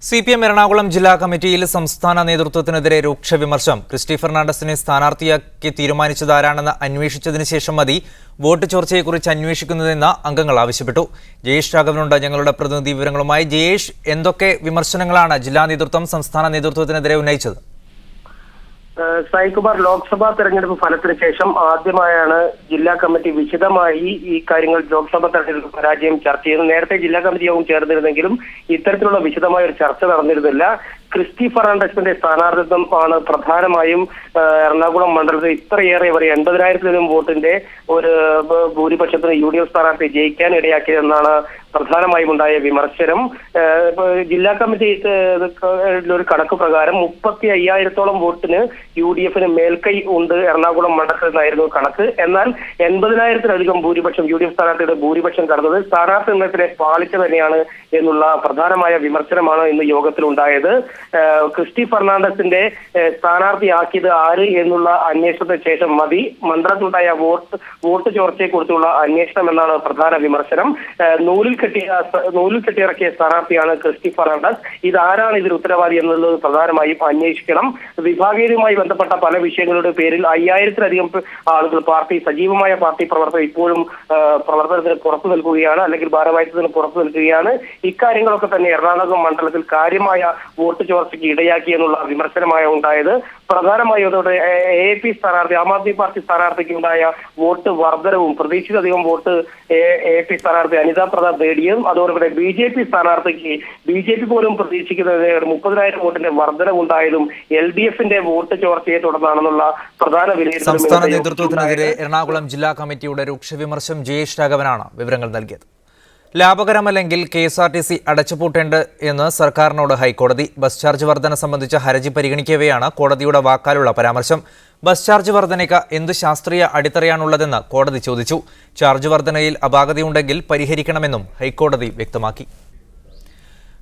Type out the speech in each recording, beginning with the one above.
CPM Ernakulam ജില്ലാ കമ്മിറ്റിയിൽ സംസ്ഥാന നേതൃത്വത്തിനെതിരെ രൂക്ഷ വിമർശനം. ക്രിസ്റ്റി ഫെർണാണ്ടസിനെ സ്ഥാനാർത്ഥിയാക്കി തീരുമാനിച്ചതാരാണെന്ന് അന്വേഷിച്ചതിന് ശേഷം മതി വോട്ട് ചോർച്ചയെക്കുറിച്ച് അന്വേഷിക്കുന്നതെന്ന് അംഗങ്ങൾ ആവശ്യപ്പെട്ടു. ജയേഷ് രാഘവനുണ്ട് ഞങ്ങളുടെ പ്രതിനിധി വിവരങ്ങളുമായി. ജയേഷ്, എന്തൊക്കെ വിമർശനങ്ങളാണ് ജില്ലാ നേതൃത്വം സംസ്ഥാന നേതൃത്വത്തിനെതിരെ ഉന്നയിച്ചത്? സായികുമാർ, ലോക്സഭാ തെരഞ്ഞെടുപ്പ് ഫലത്തിന് ശേഷം ആദ്യമായാണ് ജില്ലാ കമ്മിറ്റി വിശദമായി ഈ കാര്യങ്ങൾ ലോക്സഭാ തെരഞ്ഞെടുപ്പ് പരാജയം ചർച്ച ചെയ്യുന്നത്. നേരത്തെ ജില്ലാ കമ്മിറ്റി യോഗം ചേർന്നിരുന്നെങ്കിലും ഇത്തരത്തിലുള്ള വിശദമായ ഒരു ചർച്ച നടന്നിരുന്നില്ല. ക്രിസ്റ്റി ഫെർണാണ്ടസിന്റെ സ്ഥാനാർത്ഥിത്വം ആണ് പ്രധാനമായും എറണാകുളം മണ്ഡലത്തിൽ ഇത്രയേറെ 80,000-ലും വോട്ടിന്റെ ഒരു ഭൂരിപക്ഷത്തിന് UDF സ്ഥാനാർത്ഥി ജയിക്കാൻ ഇടയാക്കിയതെന്നാണ് പ്രധാനമായും ഉണ്ടായ വിമർശനം. ജില്ലാ കമ്മിറ്റി ഒരു കണക്ക് പ്രകാരം 35,000-ഓളം വോട്ടിന് UDFന് മേൽക്കൈ ഉണ്ട് എറണാകുളം മണ്ഡലത്തിൽ നിന്നായിരുന്നു കണക്ക്. എന്നാൽ 80,000-ലധികം ഭൂരിപക്ഷം UDF സ്ഥാനാർത്ഥിയുടെ ഭൂരിപക്ഷം കടന്നത് സ്ഥാനാർത്ഥി നിർണയത്തിലെ പാളിച്ച തന്നെയാണ് എന്നുള്ള പ്രധാനമായ വിമർശനമാണ് ഇന്ന് യോഗത്തിലുണ്ടായത്. ക്രിസ്റ്റി ഫെർണാണ്ടസിന്റെ സ്ഥാനാർത്ഥിയാക്കിയത് ആര് എന്നുള്ള അന്വേഷണത്തിന് ശേഷം മതി മണ്ഡലത്തിലുണ്ടായ വോട്ട് ചോർച്ചയെക്കുറിച്ചുള്ള അന്വേഷണം എന്നാണ് പ്രധാന വിമർശനം. നൂലിൽ കെട്ടിയിറക്കിയ സ്ഥാനാർത്ഥിയാണ് ക്രിസ്റ്റി ഫെർണാണ്ടസ്. ഇതാരാണ് ഇതിൽ ഉത്തരവാദി എന്നുള്ളത് പ്രധാനമായും അന്വേഷിക്കണം. വിഭാഗീയതയുമായി ബന്ധപ്പെട്ട പല വിഷയങ്ങളുടെ പേരിൽ 5,000-ലധികം ആളുകൾ സജീവമായ പാർട്ടി പ്രവർത്തകർ ഇപ്പോഴും പ്രവർത്തനത്തിന് പുറത്തു നിൽക്കുകയാണ്, അല്ലെങ്കിൽ ഭാരവാഹിത്വത്തിന് പുറത്തു നിൽക്കുകയാണ്. ഇക്കാര്യങ്ങളൊക്കെ തന്നെ എറണാകുളം മണ്ഡലത്തിൽ കാര്യമായ വോട്ട് ചോർച്ചയ്ക്ക് ഇടയാക്കി എന്നുള്ള വിമർശനമാണ് ഉണ്ടായത്. പ്രധാനമായും അതോടെ AAP സ്ഥാനാർത്ഥി ആം ആദ്മി പാർട്ടി സ്ഥാനാർത്ഥിക്ക് ഉണ്ടായ വോട്ട് വർധനവും പ്രതീക്ഷിതധികം വോട്ട് AAP സ്ഥാനാർത്ഥി അനിത പ്രതാപ് നേടിയും അതോടുകൂടെ BJP സ്ഥാനാർത്ഥിക്ക് BJP പോലും പ്രതീക്ഷിക്കുന്നത് 30,000 വോട്ടിന്റെ വർധനവുണ്ടായതും LDFന്റെ വോട്ട് ചോർച്ചയെ തുടർന്നാണെന്നുള്ള പ്രധാന വിലയിരുത്തൽ. സംസ്ഥാന നേതൃത്വത്തിനെതിരെ എറണാകുളം ജില്ലാ കമ്മിറ്റിയുടെ രൂക്ഷ വിമർശനം. ജയേഷ് രാഘവനാണ് വിവരങ്ങൾ നൽകിയത്. ലാഭകരമല്ലെങ്കിൽ KSRTC അടച്ചുപൂട്ടേണ്ട എന്ന് സർക്കാരിനോട് ഹൈക്കോടതി. ബസ് ചാർജ് വർധന സംബന്ധിച്ച ഹർജി പരിഗണിക്കവെയാണ് കോടതിയുടെ വാക്കാലുള്ള പരാമർശം. ബസ് ചാർജ് വർധനയ്ക്ക് എന്ത് ശാസ്ത്രീയ അടിത്തറയാണുള്ളതെന്ന് കോടതി ചോദിച്ചു. ചാർജ് വർധനയിൽ അപാകതയുണ്ടെങ്കിൽ പരിഹരിക്കണമെന്നും ഹൈക്കോടതി വ്യക്തമാക്കി.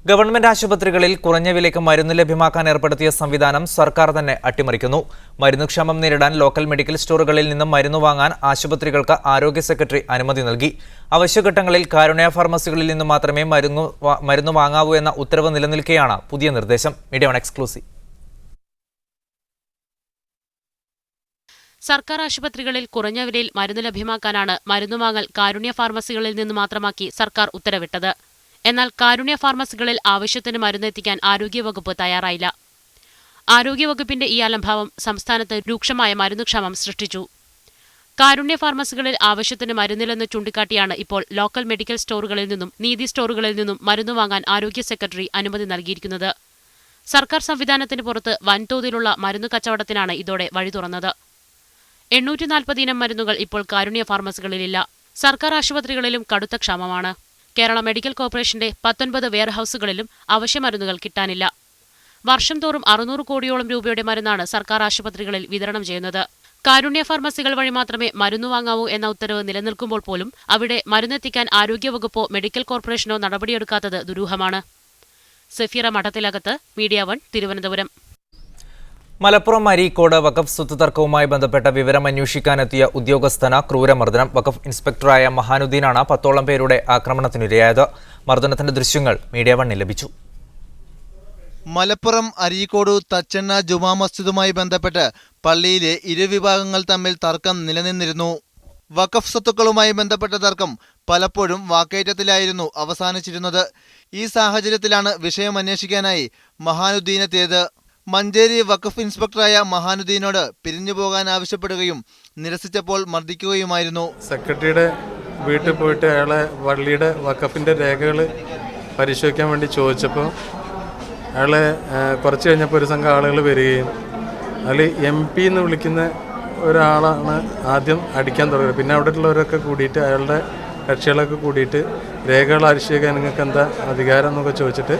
ഗവൺമെന്റ് ആശുപത്രികളിൽ കുറഞ്ഞ വിലയ്ക്ക് മരുന്ന് ലഭ്യമാക്കാൻ ഏർപ്പെടുത്തിയ സംവിധാനം സർക്കാർ തന്നെ അട്ടിമറിക്കുന്നു. മരുന്നുക്ഷാമം നേരിടാൻ ലോക്കൽ മെഡിക്കൽ സ്റ്റോറുകളിൽ നിന്നും മരുന്ന് വാങ്ങാൻ ആശുപത്രികൾക്ക് ആരോഗ്യ സെക്രട്ടറി അനുമതി നൽകി. അവശ്യഘട്ടങ്ങളിൽ കാരുണ്യ ഫാർമസികളിൽ നിന്ന് മാത്രമേ മരുന്ന് വാങ്ങാവൂ എന്ന ഉത്തരവ് നിലനിൽക്കെയാണ് പുതിയ നിർദ്ദേശം. Media one exclusive. സർക്കാർ ആശുപത്രികളിൽ കുറഞ്ഞ വിലയിൽ മരുന്ന് ലഭ്യമാക്കാനാണ് മരുന്ന് വാങ്ങൽ കാരുണ്യ ഫാർമസികളിൽ നിന്ന് മാത്രമാക്കി സർക്കാർ ഉത്തരവിട്ടത്. എന്നാൽ കാരുണ്യ ഫാർമസികളിൽ ആവശ്യത്തിന് മരുന്നെത്തിക്കാൻ ആരോഗ്യവകുപ്പ് തയ്യാറായില്ല. ആരോഗ്യവകുപ്പിന്റെ ഈ അലംഭാവം സംസ്ഥാനത്ത് രൂക്ഷമായ മരുന്നുക്ഷാമം സൃഷ്ടിച്ചു. കാരുണ്യ ഫാർമസികളിൽ ആവശ്യത്തിന് മരുന്നില്ലെന്ന് ചൂണ്ടിക്കാട്ടിയാണ് ഇപ്പോൾ ലോക്കൽ മെഡിക്കൽ സ്റ്റോറുകളിൽ നിന്നും നീതി സ്റ്റോറുകളിൽ നിന്നും മരുന്ന് വാങ്ങാൻ ആരോഗ്യ സെക്രട്ടറി അനുമതി നൽകിയിരിക്കുന്നത്. സർക്കാർ സംവിധാനത്തിന് പുറത്ത് വൻതോതിലുള്ള മരുന്ന് കച്ചവടത്തിനാണ് ഇതോടെ വഴി തുറന്നത്. 840 ഇനം മരുന്നുകൾ ഇപ്പോൾ കാരുണ്യ ഫാർമസികളിലില്ല. സർക്കാർ ആശുപത്രികളിലും കടുത്ത ക്ഷാമമാണ്. കേരള മെഡിക്കൽ കോർപ്പറേഷന്റെ 19 വെയർഹൌസുകളിലും അവശ്യമരുന്നുകൾ കിട്ടാനില്ല. വർഷം തോറും 600 കോടിയോളം രൂപയുടെ മരുന്നാണ് സർക്കാർ ആശുപത്രികളിൽ വിതരണം ചെയ്യുന്നത്. കാരുണ്യ ഫാർമസികൾ വഴി മാത്രമേ മരുന്ന് വാങ്ങാവൂ എന്ന ഉത്തരവ് നിലനിൽക്കുമ്പോൾ പോലും അവിടെ മരുന്നെത്തിക്കാൻ ആരോഗ്യവകുപ്പോ മെഡിക്കൽ കോർപ്പറേഷനോ നടപടിയെടുക്കാത്തത് ദുരൂഹമാണ്. Safeera Madathilakath, media one, Thiruvananthapuram. മലപ്പുറം അരീക്കോട് വഖഫ് സ്വത്ത് തർക്കവുമായി ബന്ധപ്പെട്ട വിവരം അന്വേഷിക്കാനെത്തിയ ഉദ്യോഗസ്ഥന് ക്രൂരമർദ്ദനം. വഖഫ് ഇൻസ്പെക്ടറായ മഹാനുദ്ദീനാണ് 10ഓളം പേരുടെ ആക്രമണത്തിനിരയായത്. മർദ്ദനത്തിന്റെ ദൃശ്യങ്ങൾ മീഡിയ വണ്ണിൽ ലഭിച്ചു. മലപ്പുറം അരീക്കോട് തച്ചെണ്ണ ജുമാ മസ്ജിദുമായി ബന്ധപ്പെട്ട് പള്ളിയിലെ ഇരുവിഭാഗങ്ങൾ തമ്മിൽ തർക്കം നിലനിന്നിരുന്നു. വഖഫ് സ്വത്തുക്കളുമായി ബന്ധപ്പെട്ട തർക്കം പലപ്പോഴും വാക്കേറ്റത്തിലായിരുന്നു അവസാനിച്ചിരുന്നത്. ഈ സാഹചര്യത്തിലാണ് വിഷയം അന്വേഷിക്കാനായി മഹാനുദ്ദീനെത്തിയത്. മഞ്ചേരി വഖഫ് ഇൻസ്പെക്ടറായ മഹാനുദ്ദീനോട് പിരിഞ്ഞുപോകാൻ ആവശ്യപ്പെടുകയും നിരസിച്ചപ്പോൾ മർദ്ദിക്കുകയുമായിരുന്നു. സെക്രട്ടറിയുടെ വീട്ടിൽ പോയിട്ട് അയാളെ പള്ളിയുടെ വഖഫിൻ്റെ രേഖകൾ പരിശോധിക്കാൻ വേണ്ടി ചോദിച്ചപ്പോൾ അയാളെ കുറച്ച് കഴിഞ്ഞപ്പോൾ ഒരു സംഘം ആളുകൾ വരികയും അതിൽ MP എന്ന് വിളിക്കുന്ന ഒരാളാണ് ആദ്യം അടിക്കാൻ തുടങ്ങിയത്. പിന്നെ അവിടെ ഉള്ളവരൊക്കെ കൂടിയിട്ട് അയാളുടെ കക്ഷികളൊക്കെ കൂടിയിട്ട് രേഖകൾ പരിശോധിക്കാൻ നിങ്ങൾക്ക് എന്താ അധികാരം എന്നൊക്കെ ചോദിച്ചിട്ട്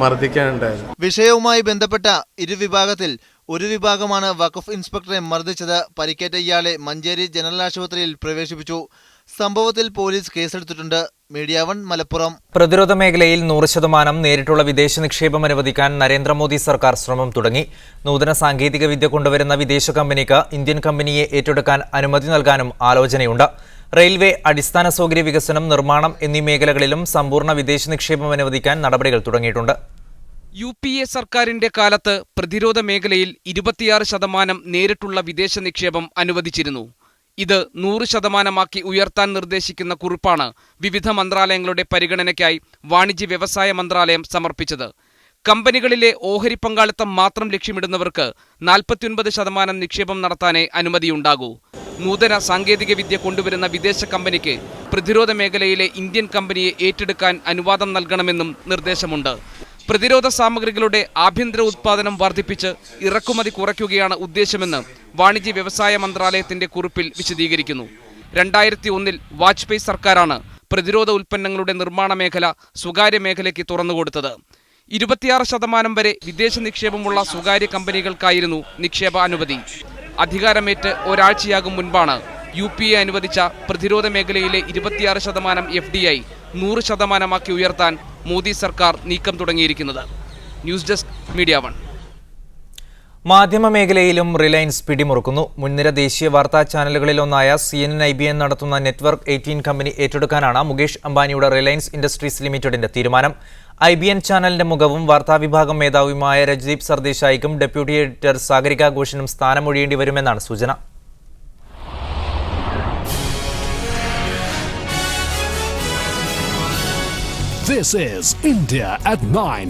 മർദ്ദിക്കാനുണ്ടായത്. വിഷയവുമായി ബന്ധപ്പെട്ട ഇരുവിഭാഗത്തിൽ ഒരു വിഭാഗമാണ് വഖഫ് ഇൻസ്പെക്ടറെ മർദ്ദിച്ചത്. പരിക്കേറ്റ ഇയാളെ മഞ്ചേരി ജനറൽ ആശുപത്രിയിൽ പ്രവേശിപ്പിച്ചു. സംഭവത്തിൽ പോലീസ് കേസെടുത്തിട്ടുണ്ട്. Media one, Malappuram. പ്രതിരോധ മേഖലയിൽ 100% നേരിട്ടുള്ള വിദേശ നിക്ഷേപം അനുവദിക്കാൻ നരേന്ദ്രമോദി സർക്കാർ ശ്രമം തുടങ്ങി. നൂതന സാങ്കേതിക വിദ്യ കൊണ്ടുവരുന്ന വിദേശ കമ്പനിക്ക് ഇന്ത്യൻ കമ്പനിയെ ഏറ്റെടുക്കാൻ അനുമതി നൽകാനും ആലോചനയുണ്ട്. റെയിൽവേ, അടിസ്ഥാന സൗകര്യ വികസനം, നിർമ്മാണം എന്നീ മേഖലകളിലും സമ്പൂർണ്ണ വിദേശ നിക്ഷേപം അനുവദിക്കാൻ നടപടികൾ തുടങ്ങിയിട്ടുണ്ട്. UPA സർക്കാരിന്റെ കാലത്ത് പ്രതിരോധ മേഖലയിൽ 26% നേരിട്ടുള്ള വിദേശ നിക്ഷേപം അനുവദിച്ചിരുന്നു. ഇത് 100%ആക്കി ഉയർത്താൻ നിർദ്ദേശിക്കുന്ന കുറിപ്പാണ് വിവിധ മന്ത്രാലയങ്ങളുടെ പരിഗണനയ്ക്കായി വാണിജ്യ വ്യവസായ മന്ത്രാലയം സമർപ്പിച്ചത്. കമ്പനികളിലെ ഓഹരി പങ്കാളിത്തം മാത്രം ലക്ഷ്യമിടുന്നവർക്ക് 49% നിക്ഷേപം നടത്താനേ അനുമതിയുണ്ടാകൂ. നൂതന സാങ്കേതികവിദ്യ കൊണ്ടുവരുന്ന വിദേശ കമ്പനിക്ക് പ്രതിരോധ മേഖലയിലെ ഇന്ത്യൻ കമ്പനിയെ ഏറ്റെടുക്കാൻ അനുവാദം നൽകണമെന്നും നിർദ്ദേശമുണ്ട്. പ്രതിരോധ സാമഗ്രികളുടെ ആഭ്യന്തര ഉത്പാദനം വർദ്ധിപ്പിച്ച് ഇറക്കുമതി കുറയ്ക്കുകയാണ് ഉദ്ദേശമെന്ന് വാണിജ്യ വ്യവസായ മന്ത്രാലയത്തിന്റെ കുറിപ്പിൽ വിശദീകരിക്കുന്നു. 2001 വാജ്പേയി സർക്കാരാണ് പ്രതിരോധ ഉൽപ്പന്നങ്ങളുടെ നിർമ്മാണ മേഖല സ്വകാര്യ മേഖലയ്ക്ക് തുറന്നുകൊടുത്തത്. 26% വരെ വിദേശ നിക്ഷേപമുള്ള സ്വകാര്യ കമ്പനികൾക്കായിരുന്നു നിക്ഷേപ അനുമതി. അധികാരമേറ്റ് ഒരാഴ്ചയാകും മുൻപാണ് UPA അനുവദിച്ച പ്രതിരോധ മേഖലയിലെ 26% FDI 100%ആക്കി ഉയർത്താൻ മോദി സർക്കാർ നീക്കം തുടങ്ങിയിരിക്കുന്നത്. News desk media 1. മാധ്യമമേഖലയിലും റിലയൻസ് പിടിമുറുക്കുന്നു. മുൻനിര ദേശീയ വാർത്താ ചാനലുകളിലൊന്നായ CNN-IBN നടത്തുന്ന നെറ്റ്വർക്ക് 18 കമ്പനി ഏറ്റെടുക്കാനാണ് മുകേഷ് അംബാനിയുടെ റിലയൻസ് ഇൻഡസ്ട്രീസ് ലിമിറ്റഡിന്റെ തീരുമാനം. IBN ചാനലിന്റെ മുഖവും വാർത്താവിഭാഗം മേധാവിയുമായ രജ്ദീപ് സർദേശായിക്കും ഡെപ്യൂട്ടി എഡിറ്റർ സാഗരിക ഘോഷിനും സ്ഥാനമൊഴിയേണ്ടി വരുമെന്നാണ് സൂചന. This is India at 9.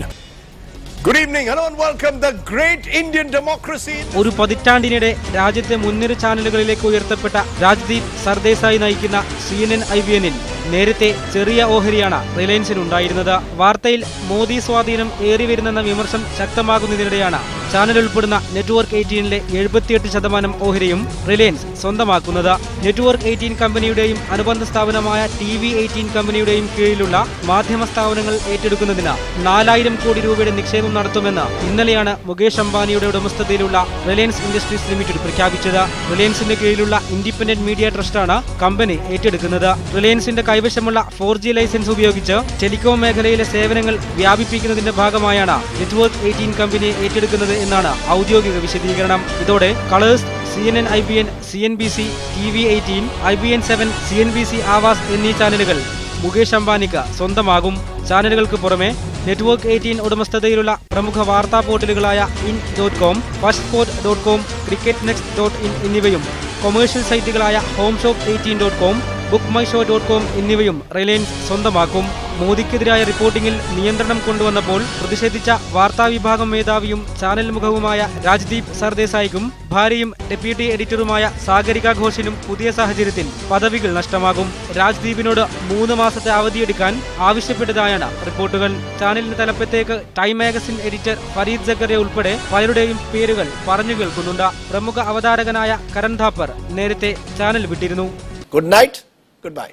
Good evening, hello and welcome the great Indian democracy. ഒരു പതിറ്റാണ്ടിനിടെ രാജ്യത്തെ മുൻനിര ചാനലുകളിലേക്ക് ഉയർത്തപ്പെട്ട രാജ്ദീപ് സർദേശായി നയിക്കുന്ന CNN-IBNൽ നേരത്തെ ചെറിയ ഓഹരിയാണ് റിലയൻസിനുണ്ടായിരുന്നത്. വാർത്തയിൽ മോദി സ്വാധീനം ഏറിവരുന്നെന്ന വിമർശം ശക്തമാകുന്നതിനിടെയാണ് ചാനൽ ഉൾപ്പെടുന്ന നെറ്റ്വർക്ക് 18ലെ 78% ഓഹരിയും റിലയൻസ് സ്വന്തമാക്കുന്നത്. നെറ്റ്വർക്ക് 18 കമ്പനിയുടെയും അനുബന്ധ സ്ഥാപനമായ TV18 കമ്പനിയുടെയും കീഴിലുള്ള മാധ്യമ സ്ഥാപനങ്ങൾ ഏറ്റെടുക്കുന്നതിന് 4000 കോടി രൂപയുടെ നിക്ഷേപം നടത്തുമെന്ന് ഇന്നലെയാണ് മുകേഷ് അംബാനിയുടെ ഉടമസ്ഥതയിലുള്ള റിലയൻസ് ഇൻഡസ്ട്രീസ് ലിമിറ്റഡ് പ്രഖ്യാപിച്ചത്. റിലയൻസിന്റെ കീഴിലുള്ള ഇൻഡിപെൻഡന്റ് മീഡിയ ട്രസ്റ്റാണ് കമ്പനി ഏറ്റെടുക്കുന്നത്. റിലയൻസിന്റെ കൈവശമുള്ള 4G ലൈസൻസ് ഉപയോഗിച്ച് ടെലികോം മേഖലയിലെ സേവനങ്ങൾ വ്യാപിപ്പിക്കുന്നതിന്റെ ഭാഗമായാണ് നെറ്റ്വർക്ക് 18 കമ്പനിയെ ഏറ്റെടുക്കുന്നത് എന്നാണ് ഔദ്യോഗിക വിശദീകരണം. ഇതോടെ colours, CNN-IBN, CNBC, TV18, IBN7, CNBC Awas എന്നീ ചാനലുകൾ മുകേഷ് അംബാനിക്ക് സ്വന്തമാകും. ചാനലുകൾക്ക് പുറമെ നെറ്റ്വർക്ക് 18 ഉടമസ്ഥതയിലുള്ള പ്രമുഖ വാർത്താ പോർട്ടലുകളായ in.com, fastsport.com, cricketnext.in എന്നിവയും കൊമേഴ്ഷ്യൽ സൈറ്റുകളായ homeshop18.com, bookmyshow.com എന്നിവയും റിലയൻസ് സ്വന്തമാക്കും. മോദിക്കെതിരായ റിപ്പോർട്ടിംഗിൽ നിയന്ത്രണം കൊണ്ടുവന്നപ്പോൾ പ്രതിഷേധിച്ച വാർത്താവിഭാഗം മേധാവിയും ചാനൽ മുഖവുമായ രാജ്ദീപ് സർദേശായിക്കും ഭാര്യയും ഡെപ്യൂട്ടി എഡിറ്ററുമായ സാഗരിക ഘോഷിനും പുതിയ സാഹചര്യത്തിൽ പദവികൾ നഷ്ടമാകും. രാജ്ദീപിനോട് 3 മാസത്തെ അവധിയെടുക്കാൻ ആവശ്യപ്പെട്ടതായാണ് റിപ്പോർട്ടുകൾ. ചാനലിന് തലപ്പത്തേക്ക് Time magazine editor Fareed Zakaria ഉൾപ്പെടെ പലരുടെയും പേരുകൾ പറഞ്ഞു കേൾക്കുന്നുണ്ട്. പ്രമുഖ അവതാരകനായ കരൺ ഥാപ്പർ നേരത്തെ ചാനൽ വിട്ടിരുന്നു. Good night, goodbye.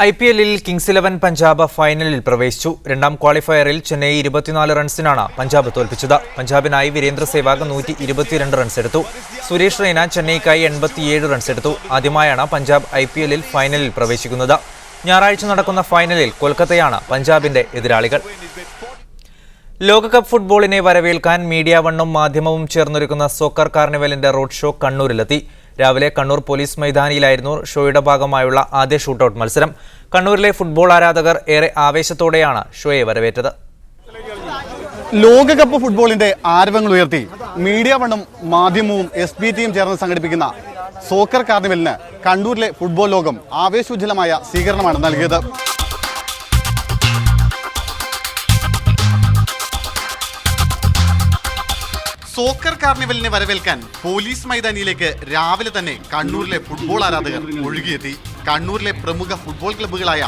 IPLൽ കിങ്സ് 11 പഞ്ചാബ് ഫൈനലിൽ പ്രവേശിച്ചു. രണ്ടാം ക്വാളിഫയറിൽ ചെന്നൈ 24 റൺസിനാണ് പഞ്ചാബ് തോൽപ്പിച്ചത്. പഞ്ചാബിനായി വീരേന്ദ്ര സേവാഗ് 122 റൺസ് എടുത്തു. സുരേഷ് റെയ്ന ചെന്നൈക്കായി 87 റൺസ് എടുത്തു. ആദ്യമായാണ് പഞ്ചാബ് IPLൽ ഫൈനലിൽ പ്രവേശിക്കുന്നത്. ഞായറാഴ്ച നടക്കുന്ന ഫൈനലിൽ കൊൽക്കത്തയാണ് പഞ്ചാബിന്റെ എതിരാളികൾ. ലോകകപ്പ് ഫുട്ബോളിനെ വരവേൽക്കാൻ മീഡിയ 1ഉം മാധ്യമവും ചേർന്നൊരുക്കുന്ന സോക്കർ കാർണിവലിന്റെ റോഡ് ഷോ കണ്ണൂരിലെത്തി. രാവിലെ കണ്ണൂർ പോലീസ് മൈതാനിയിലായിരുന്നു ഷോയുടെ ഭാഗമായുള്ള ആദ്യ ഷൂട്ടൌട്ട് മത്സരം. കണ്ണൂരിലെ ഫുട്ബോൾ ആരാധകർ ഏറെ ആവേശത്തോടെയാണ് ഷോയെ വരവേറ്റത്. ലോകകപ്പ് ഫുട്ബോളിന്റെ ആരവങ്ങൾ ഉയർത്തി മീഡിയ 1ഉം മാധ്യമവും SBTയും ചേർന്ന് സംഘടിപ്പിക്കുന്ന സോക്കർ കാർണിവലിന് കണ്ണൂരിലെ ഫുട്ബോൾ ലോകം ആവേശോജ്വലമായ സ്വീകരണമാണ് നൽകിയത്. സോക്കർ കാർണിവലിനെ വരവേൽക്കാൻ പോലീസ് മൈതാനിയിലേക്ക് രാവിലെ തന്നെ കണ്ണൂരിലെ ഫുട്ബോൾ ആരാധകർ ഒഴുകിയെത്തി. കണ്ണൂരിലെ പ്രമുഖ ഫുട്ബോൾ ക്ലബ്ബുകളായ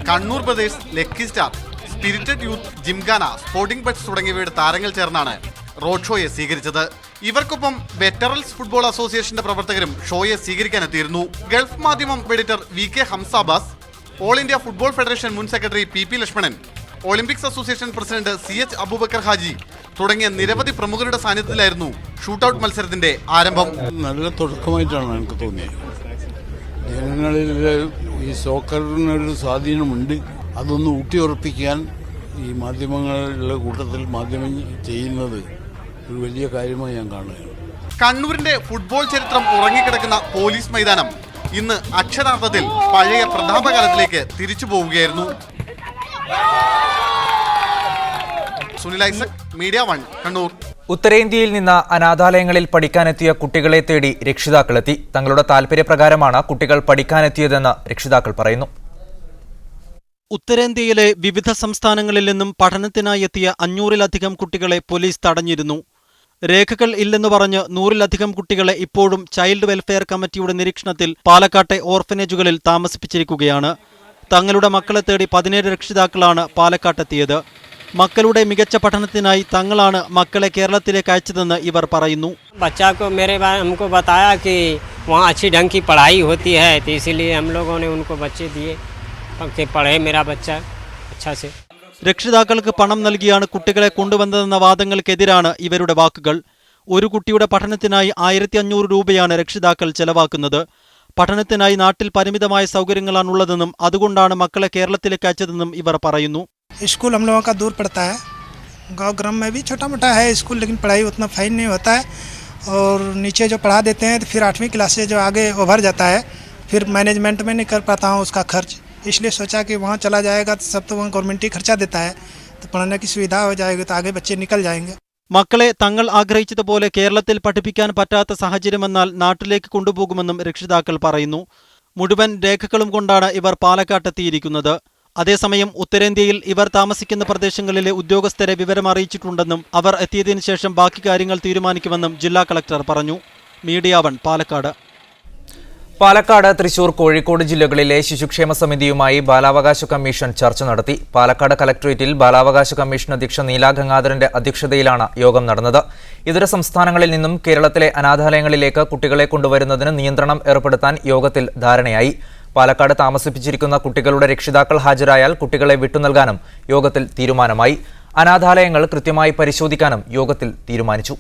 Kannur brothers, lucky star, spirited youth, gymkhana, sporting buds തുടങ്ങിയവയുടെ താരങ്ങൾ ചേർന്നാണ് റോഡ് ഷോയെ സ്വീകരിച്ചത്. ഇവർക്കൊപ്പം വെറ്ററൻസ് ഫുട്ബോൾ അസോസിയേഷന്റെ പ്രവർത്തകരും ഷോയെ സ്വീകരിക്കാനെത്തിയിരുന്നു. Gulf Madhyamam editor VK Hamsabas, all India football federation മുൻ secretary PP Lakshmanan, olympics association president CH Aboobacker Haji തുടങ്ങിയ നിരവധി പ്രമുഖരുടെ സാന്നിധ്യത്തിലായിരുന്നു ഷൂട്ടൌട്ട് മത്സരത്തിന്റെ ആരംഭം. നല്ല തുടക്കമായിട്ടാണ് എനിക്ക് തോന്നിയത്. ജനങ്ങളിൽ ഈ സോക്കറിനൊരു സ്വാധീനമുണ്ട്. അതൊന്ന് ഊട്ടിയുറപ്പിക്കാൻ ഈ മാധ്യമങ്ങളുടെ കൂട്ടത്തിൽ മാധ്യമം ചെയ്യുന്നത് ഒരു വലിയ കാര്യമായി ഞാൻ കാണുകയാണ്. കണ്ണൂരിന്റെ ഫുട്ബോൾ ചരിത്രം ഉറങ്ങിക്കിടക്കുന്ന പോലീസ് മൈതാനം ഇന്ന് അക്ഷരാർത്ഥത്തിൽ പഴയ പ്രതാപകാലത്തിലേക്ക് തിരിച്ചു പോവുകയായിരുന്നു. സുനിൽ ഐസക്, മീഡിയ 1, കണ്ണൂർ. ഉത്തരേന്ത്യയിൽ നിന്ന് അനാഥാലയങ്ങളിൽ പഠിക്കാനെത്തിയ കുട്ടികളെ തേടി രക്ഷിതാക്കളെത്തി. തങ്ങളുടെ താൽപര്യപ്രകാരമാണ് കുട്ടികൾ പഠിക്കാനെത്തിയതെന്ന് രക്ഷിതാക്കൾ പറയുന്നു. ഉത്തരേന്ത്യയിലെ വിവിധ സംസ്ഥാനങ്ങളിൽ നിന്നും പഠനത്തിനായി എത്തിയ 500-ലധികം കുട്ടികളെ പോലീസ് തടഞ്ഞിരുന്നു. രേഖകൾ ഇല്ലെന്ന് പറഞ്ഞ് 100-ലധികം കുട്ടികളെ ഇപ്പോഴും ചൈൽഡ് വെൽഫെയർ കമ്മിറ്റിയുടെ നിരീക്ഷണത്തിൽ പാലക്കാട്ടെ ഓർഫനേജുകളിൽ താമസിപ്പിച്ചിരിക്കുകയാണ്. തങ്ങളുടെ മക്കളെ തേടി 17 രക്ഷിതാക്കളാണ് പാലക്കാട്ടെത്തിയത്. മക്കളുടെ മികച്ച പഠനത്തിനായി തങ്ങളാണ് മക്കളെ കേരളത്തിലേക്ക് അയച്ചതെന്ന് ഇവർ പറയുന്നു. हमको बताया कि वहाँ अच्छी ढंग की पढ़ाई होती है, तो इसीलिए हम लोगों ने उनको बच्चे दिए कि पढ़े मेरा बच्चा अच्छा से. രക്ഷിതാക്കൾക്ക് പണം നൽകിയാണ് കുട്ടികളെ കൊണ്ടുവന്നതെന്ന വാദങ്ങൾക്കെതിരാണ് ഇവരുടെ വാക്കുകൾ. ഒരു കുട്ടിയുടെ പഠനത്തിനായി 1500 രൂപയാണ് രക്ഷിതാക്കൾ ചെലവാക്കുന്നത്. പഠനത്തിനായി നാട്ടിൽ പരിമിതമായ സൗകര്യങ്ങളാണുള്ളതെന്നും അതുകൊണ്ടാണ് മക്കളെ കേരളത്തിലേക്ക് അയച്ചതെന്നും ഇവർ പറയുന്നു. स्कूल हम लोगों का दूर पड़ता है, गांव ग्राम में भी छोटा मोटा है स्कूल, लेकिन पढ़ाई उतना फाइन नहीं होता है. और नीचे जो पढ़ा देते हैं तो फिर 8वीं क्लास से जो आगे ओवर जाता है, फिर मैनेजमेंट में नहीं कर पाता हूँ उसका खर्च. इसलिए सोचा कि वहाँ चला जाएगा तो सब तो वहाँ गवर्नमेंट ही खर्चा देता है, तो पढ़ने की सुविधा हो जाएगी, तो आगे बच्चे निकल जाएंगे. മക്കളെ തങ്ങൾ ആഗ്രഹിച്ചതുപോലെ കേരളത്തിൽ പഠിപ്പിക്കാൻ പറ്റാത്ത സാഹചര്യമെന്നാൽ നാട്ടിലേക്ക് കൊണ്ടുപോകുമെന്നും രക്ഷിതാക്കൾ പറയുന്നു. മുഴുവൻ രേഖകളും കൊണ്ടാണ് ഇവർ പാലക്കാട്ടെത്തിയിരിക്കുന്നത്. അതേസമയം ഉത്തരേന്ത്യയിൽ ഇവർ താമസിക്കുന്ന പ്രദേശങ്ങളിലെ ഉദ്യോഗസ്ഥരെ വിവരം അറിയിച്ചിട്ടുണ്ടെന്നും അവർ എത്തിയതിനു ശേഷം ബാക്കി കാര്യങ്ങൾ തീരുമാനിക്കുമെന്നും ജില്ലാ കളക്ടർ പറഞ്ഞു. മീഡിയ 1 പാലക്കാട്. പാലക്കാട്, തൃശൂർ, കോഴിക്കോട് ജില്ലകളിലെ ശിശുക്ഷേമ സമിതിയുമായി ബാലാവകാശ കമ്മീഷൻ ചർച്ച നടത്തി. പാലക്കാട് കലക്ടറേറ്റിൽ ബാലാവകാശ കമ്മീഷൻ അധ്യക്ഷ നീല ഗംഗാധരന്റെ അധ്യക്ഷതയിലാണ് യോഗം നടന്നത്. ഇതര സംസ്ഥാനങ്ങളിൽ നിന്നും കേരളത്തിലെ അനാഥാലയങ്ങളിലേക്ക് കുട്ടികളെ കൊണ്ടുവരുന്നതിന് നിയന്ത്രണം ഏർപ്പെടുത്താൻ യോഗത്തിൽ ധാരണയായി. പാലക്കാട് താമസിപ്പിച്ചിരിക്കുന്ന കുട്ടികളുടെ രക്ഷിതാക്കൾ ഹാജരായാൽ കുട്ടികളെ വിട്ടുനൽകാനും യോഗത്തിൽ തീരുമാനമായി. അനാഥാലയങ്ങൾ കൃത്യമായി പരിശോധിക്കാനും യോഗത്തിൽ തീരുമാനിച്ചു.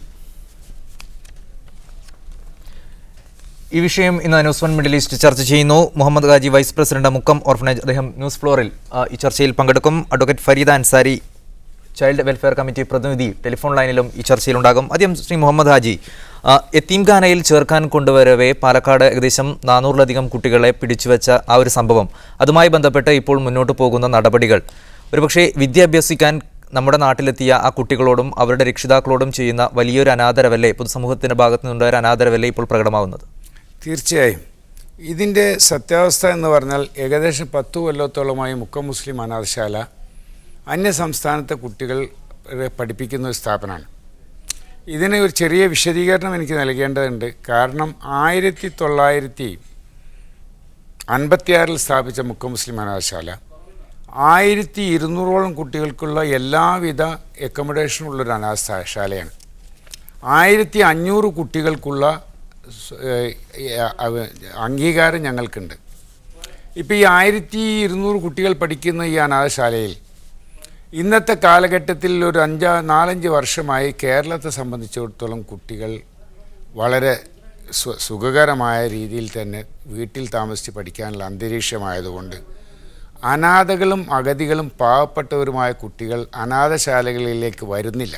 ഈ വിഷയം ഇന്ന് ന്യൂസ് 1 മിഡിൽ ഈസ്റ്റ് ചർച്ച ചെയ്യുന്നു. Muhammad Khaji, vice president, Mukkam orphanage, അദ്ദേഹം ന്യൂസ് ഫ്ലോറിൽ ഈ ചർച്ചയിൽ പങ്കെടുക്കും. Advocate Fareeda Ansari, child welfare committee പ്രതിനിധി, ടെലിഫോൺ ലൈനിലും ഈ ചർച്ചയിലുണ്ടാകും. ആദ്യം ശ്രീ മുഹമ്മദ് ഹാജി, യത്തീംഖാനയിൽ ചേർക്കാൻ കൊണ്ടുവരവേ പാലക്കാട് ഏകദേശം 400-ലധികം കുട്ടികളെ പിടിച്ചുവെച്ച ആ ഒരു സംഭവം, അതുമായി ബന്ധപ്പെട്ട് ഇപ്പോൾ മുന്നോട്ട് പോകുന്ന നടപടികൾ, ഒരുപക്ഷെ വിദ്യാഭ്യസിക്കാൻ നമ്മുടെ നാട്ടിലെത്തിയ ആ കുട്ടികളോടും അവരുടെ രക്ഷിതാക്കളോടും ചെയ്യുന്ന വലിയൊരു അനാദരവല്ലേ, പൊതുസമൂഹത്തിൻ്റെ ഭാഗത്തു നിന്നുണ്ടായ ഒരു അനാദരവല്ലേ ഇപ്പോൾ പ്രകടമാകുന്നത്? തീർച്ചയായും ഇതിൻ്റെ സത്യാവസ്ഥ എന്ന് പറഞ്ഞാൽ ഏകദേശം 10 കൊല്ലത്തോളമായി മുക്കം മുസ്ലിം അനാഥശാല അന്യസംസ്ഥാനത്തെ കുട്ടികൾ പഠിപ്പിക്കുന്ന ഒരു സ്ഥാപനമാണ്. ഇതിന് ഒരു ചെറിയ വിശദീകരണം എനിക്ക് നൽകേണ്ടതുണ്ട്. കാരണം 1956 സ്ഥാപിച്ച മുക്കം മുസ്ലിം അനാഥശാല 1200ഓളം കുട്ടികൾക്കുള്ള എല്ലാവിധ അക്കോമഡേഷനുള്ളൊരു അനാഥശാലയാണ്. 1500 കുട്ടികൾക്കുള്ള അംഗീകാരം ഞങ്ങൾക്കുണ്ട്. ഇപ്പോൾ ഈ 1200 കുട്ടികൾ പഠിക്കുന്ന ഈ അനാഥശാലയിൽ ഇന്നത്തെ കാലഘട്ടത്തിൽ ഒരു 4-5 വർഷമായി കേരളത്തെ സംബന്ധിച്ചിടത്തോളം കുട്ടികൾ വളരെ സുഖകരമായ രീതിയിൽ തന്നെ വീട്ടിൽ താമസിച്ച് പഠിക്കാനുള്ള അന്തരീക്ഷമായതുകൊണ്ട് അനാഥകളും അഗതികളും പാവപ്പെട്ടവരുമായ കുട്ടികൾ അനാഥശാലകളിലേക്ക് വരുന്നില്ല.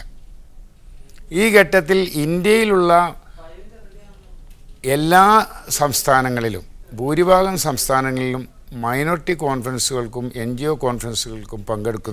ഈ ഘട്ടത്തിൽ ഇന്ത്യയിലുള്ള എല്ലാ സംസ്ഥാനങ്ങളിലും ഭൂരിഭാഗം സംസ്ഥാനങ്ങളിലും മൈനോറിറ്റി കോൺഫറൻസുകൾക്കും NGO കോൺഫറൻസുകൾക്കും പങ്കെടുക്കുന്ന